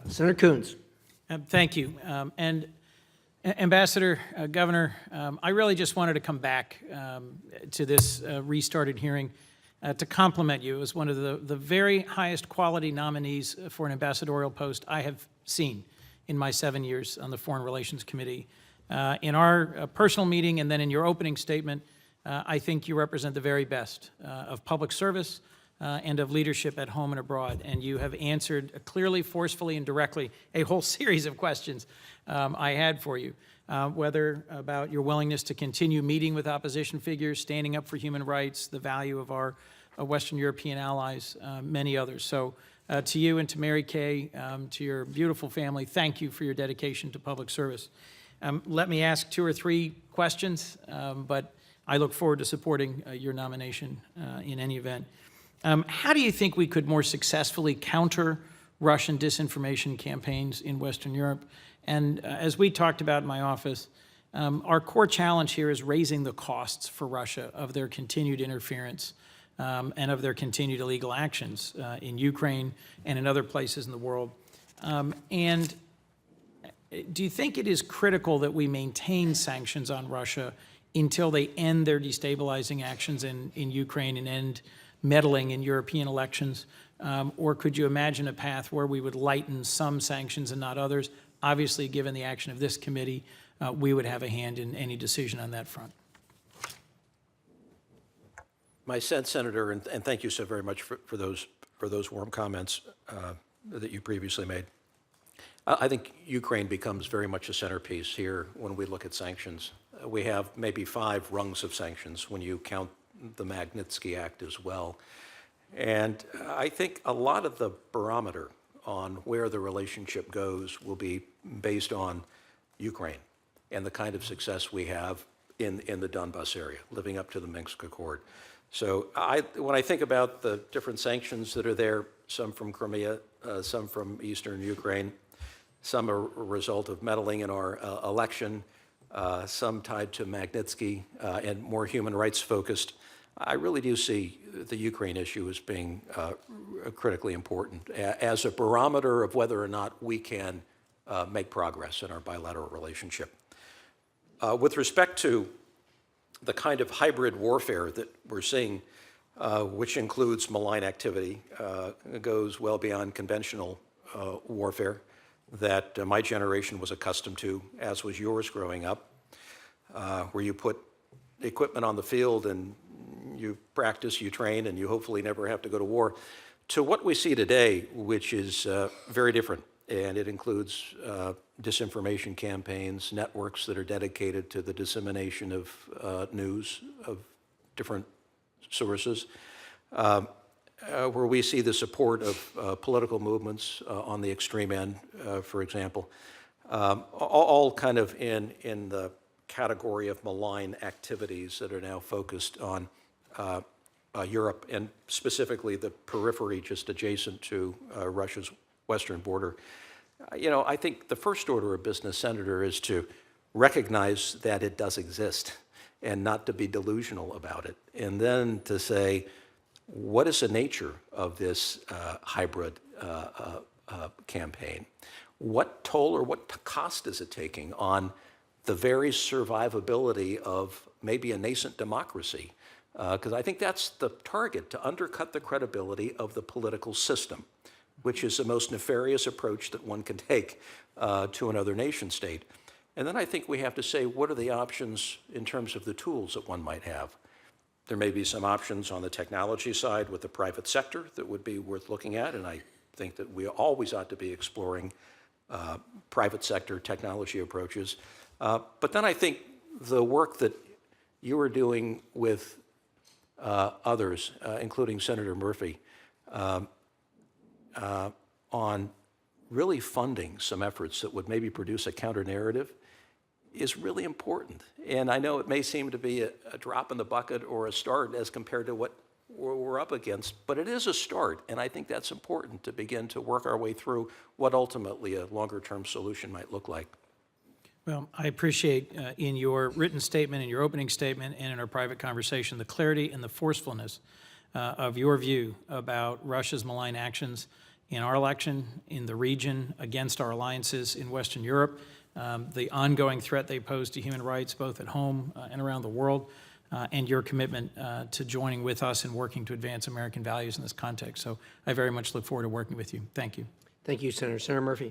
Senator Coons. Thank you. And Ambassador, Governor, I really just wanted to come back to this restarted hearing to compliment you. It was one of the very highest quality nominees for an ambassadorial post I have seen in my 7 years on the Foreign Relations Committee. In our personal meeting and then in your opening statement, I think you represent the very best of public service and of leadership at home and abroad. And you have answered clearly, forcefully, and directly a whole series of questions I had for you, whether about your willingness to continue meeting with opposition figures, standing up for human rights, the value of our Western European allies, many others. So to you and to Mary Kay, to your beautiful family, thank you for your dedication to public service. Let me ask 2 or 3 questions, but I look forward to supporting your nomination in any event. How do you think we could more successfully counter Russian disinformation campaigns in Western Europe? And as we talked about in my office, our core challenge here is raising the costs for Russia of their continued interference and of their continued illegal actions in Ukraine and in other places in the world. And do you think it is critical that we maintain sanctions on Russia until they end their destabilizing actions in Ukraine and end meddling in European elections? Or could you imagine a path where we would lighten some sanctions and not others? Obviously, given the action of this committee, we would have a hand in any decision on that front. My sense, Senator, and thank you so very much for those warm comments that you previously made. I think Ukraine becomes very much a centerpiece here when we look at sanctions. We have maybe 5 rungs of sanctions when you count the Magnitsky Act as well. And I think a lot of the barometer on where the relationship goes will be based on Ukraine and the kind of success we have in the Donbas area, living up to the Minsk Accord. So when I think about the different sanctions that are there, some from Crimea, some from eastern Ukraine, some are a result of meddling in our election, some tied to Magnitsky and more human rights focused, I really do see the Ukraine issue as being critically important as a barometer of whether or not we can make progress in our bilateral relationship. With respect to the kind of hybrid warfare that we're seeing, which includes malign activity, goes well beyond conventional warfare that my generation was accustomed to, as was yours growing up, where you put equipment on the field and you practice, you train, and you hopefully never have to go to war, to what we see today, which is very different. And it includes disinformation campaigns, networks that are dedicated to the dissemination of news of different sources, where we see the support of political movements on the extreme end, for example, all kind of in the category of malign activities that are now focused on Europe and specifically the periphery just adjacent to Russia's western border. You know, I think the first order of business, Senator, is to recognize that it does exist and not to be delusional about it. And then to say, what is the nature of this hybrid campaign? What toll or what cost is it taking on the very survivability of maybe a nascent democracy? Because I think that's the target, to undercut the credibility of the political system, which is the most nefarious approach that one can take to another nation state. And then I think we have to say, what are the options in terms of the tools that one might have? There may be some options on the technology side with the private sector that would be worth looking at, and I think that we always ought to be exploring private sector technology approaches. But then I think the work that you are doing with others, including Senator Murphy, on really funding some efforts that would maybe produce a counter-narrative is really important. And I know it may seem to be a drop in the bucket or a start as compared to what we're up against, but it is a start, and I think that's important to begin to work our way through what ultimately a longer-term solution might look like. Well, I appreciate in your written statement, in your opening statement, and in our private conversation, the clarity and the forcefulness of your view about Russia's malign actions in our election, in the region, against our alliances in Western Europe, the ongoing threat they pose to human rights, both at home and around the world, and your commitment to joining with us and working to advance American values in this context. So I very much look forward to working with you. Thank you. Thank you, Senator. Senator Murphy.